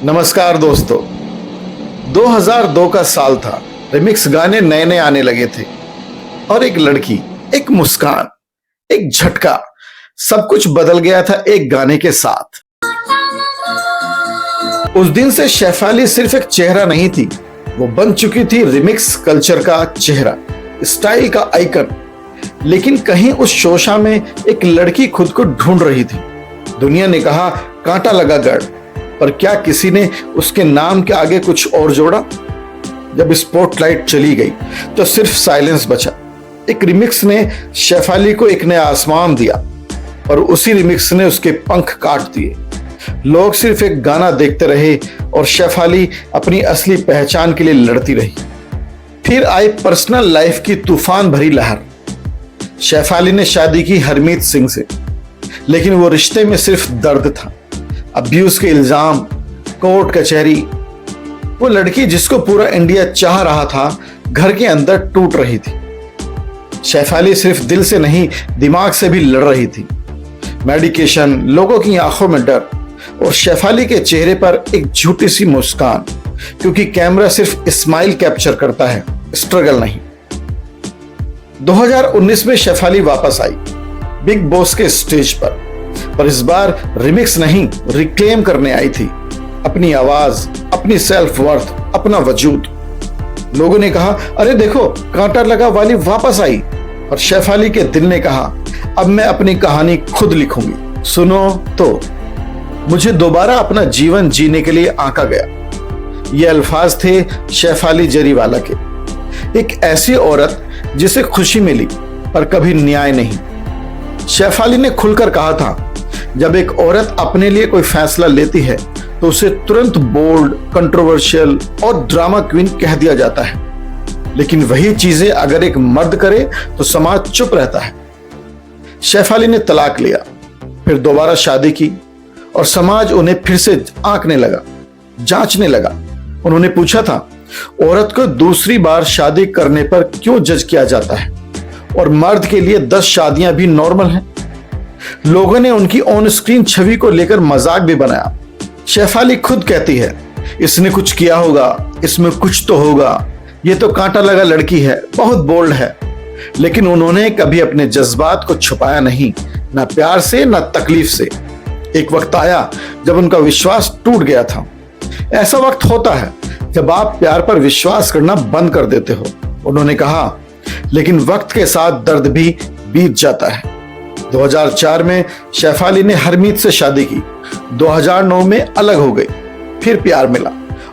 नमस्कार दोस्तों। 2002 का साल था। रिमिक्स गाने नए नए आने लगे थे और एक लड़की, एक मुस्कान, एक झटका, सब कुछ बदल गया था एक गाने के साथ। उस दिन से शेफाली सिर्फ एक चेहरा नहीं थी, वो बन चुकी थी रिमिक्स कल्चर का चेहरा, स्टाइल का आइकन। लेकिन कहीं उस शोशा में एक लड़की खुद को ढूंढ रही थी। दुनिया ने कहा कांटा लगा गढ़, पर क्या किसी ने उसके नाम के आगे कुछ और जोड़ा? जब स्पॉटलाइट चली गई तो सिर्फ साइलेंस बचा। एक रिमिक्स ने शेफाली को एक नया आसमान दिया और उसी रिमिक्स ने उसके पंख काट दिए। लोग सिर्फ एक गाना देखते रहे और शेफाली अपनी असली पहचान के लिए लड़ती रही। फिर आई पर्सनल लाइफ की तूफान भरी लहर। शेफाली ने शादी की हरमीत सिंह से, लेकिन वो रिश्ते में सिर्फ दर्द था, अब्यूज के इल्जाम, कोर्ट कचहरी। वो लड़की जिसको पूरा इंडिया चाह रहा था, घर के अंदर टूट रही थी। शेफाली सिर्फ दिल से नहीं, दिमाग से भी लड़ रही थी। मेडिकेशन, लोगों की आंखों में डर और शेफाली के चेहरे पर एक झूठी सी मुस्कान, क्योंकि कैमरा सिर्फ स्माइल कैप्चर करता है, स्ट्रगल नहीं। 2019 में शेफाली वापस आई बिग बॉस के स्टेज पर इस बार रिमिक्स नहीं, रिक्लेम करने आई थी अपनी आवाज, अपनी सेल्फ वर्थ, अपना वजूद। लोगों ने कहा अरे देखो कांटा लगा वाली वापस आई, और शेफाली के दिल ने कहा अब मैं अपनी कहानी खुद लिखूंगी। सुनो तो, मुझे दोबारा अपना जीवन जीने के लिए आंका गया। ये अल्फाज थे शेफाली जरीवाला के। एक ऐसी औरत जिसे खुशी मिली पर कभी न्याय नहीं। शेफाली ने खुलकर कहा था जब एक औरत अपने लिए कोई फैसला लेती है तो उसे तुरंत बोल्ड, कंट्रोवर्शियल और ड्रामा क्वीन कह दिया जाता है, लेकिन वही चीजें अगर एक मर्द करे तो समाज चुप रहता है। शेफाली ने तलाक लिया, फिर दोबारा शादी की और समाज उन्हें फिर से आंकने लगा, जांचने लगा। उन्होंने पूछा था औरत को दूसरी बार शादी करने पर क्यों जज किया जाता है और मर्द के लिए 10 शादियां भी नॉर्मल हैं। लोगों ने उनकी ऑन स्क्रीन छवि को लेकर मजाक भी बनाया। शेफाली खुद कहती है इसने कुछ किया होगा, इसमें कुछ तो होगा, ये तो कांटा लगा लड़की है, बहुत बोल्ड है। लेकिन उन्होंने कभी अपने जज्बात को छुपाया नहीं, ना प्यार से ना तकलीफ से। एक वक्त आया जब उनका विश्वास टूट गया था। ऐसा वक्त होता है जब आप प्यार पर विश्वास करना बंद कर देते हो, उन्होंने कहा, लेकिन वक्त के साथ दर्द भी बीत जाता है। 2004 में शेफाली ने हरमीत से शादी की, 2009 में अलग हो गई, फिर प्यार मिला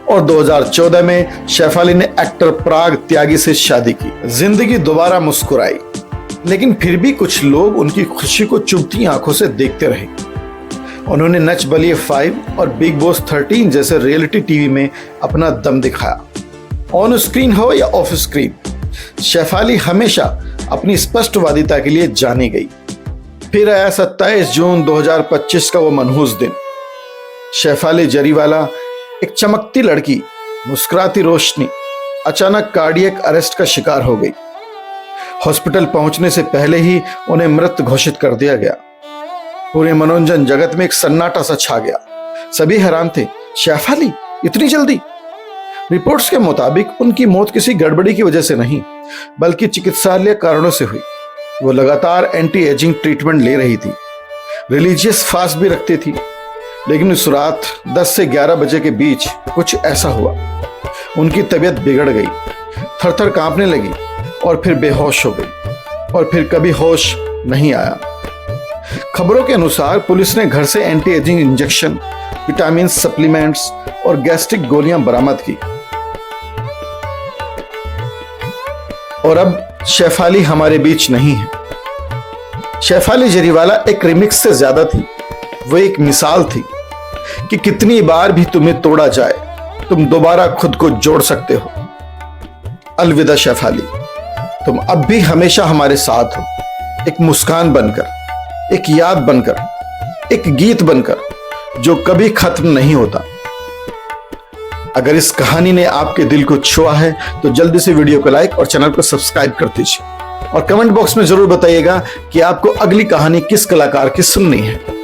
और 2014 में शेफाली ने एक्टर पराग त्यागी से शादी की। जिंदगी दोबारा मुस्कुराई, लेकिन फिर भी कुछ लोग उनकी खुशी को चुभती आंखों से देखते रहे। उन्होंने नच बलिए 5 और बिग बॉस 13 जैसे रियलिटी टीवी में अपना दम दिखाया। ऑन स्क्रीन हो या ऑफ स्क्रीन, शेफाली हमेशा अपनी स्पष्टवादिता के लिए जानी गई। फिर आया 27 जून 2025 का वो मनहूस दिन। शेफाली जरीवाला, एक चमकती लड़की, मुस्कुराती रोशनी, अचानक कार्डियक अरेस्ट का शिकार हो गई। हॉस्पिटल पहुंचने से पहले ही उन्हें मृत घोषित कर दिया गया। पूरे मनोरंजन जगत में एक सन्नाटा सा छा गया। सभी हैरान थे, शेफाली इतनी जल्दी? रिपोर्ट्स के मुताबिक उनकी मौत किसी गड़बड़ी की वजह से नहीं, बल्कि चिकित्सालय कारणों से हुई। वो लगातार एंटी एजिंग ट्रीटमेंट ले रही थी, रिलीजियस फास्ट भी रखती थी। लेकिन उस रात 10 से 11 बजे के बीच कुछ ऐसा हुआ, उनकी तबीयत बिगड़ गई, थर-थर कांपने लगी और फिर बेहोश हो गई और फिर कभी होश नहीं आया। खबरों के अनुसार पुलिस ने घर से anti ageing injection, vitamin supplements और गैस्ट्रिक गोलियां बरामद की। और अब शेफाली हमारे बीच नहीं है। शेफाली जरीवाला एक रिमिक्स से ज्यादा थी। वो एक मिसाल थी कि कितनी बार भी तुम्हें तोड़ा जाए, तुम दोबारा खुद को जोड़ सकते हो। अलविदा शेफाली, तुम अब भी हमेशा हमारे साथ हो, एक मुस्कान बनकर, एक याद बनकर, एक गीत बनकर जो कभी खत्म नहीं होता। अगर इस कहानी ने आपके दिल को छुआ है तो जल्दी से वीडियो को लाइक और चैनल को सब्सक्राइब कर दीजिए और कमेंट बॉक्स में जरूर बताइएगा कि आपको अगली कहानी किस कलाकार की सुननी है।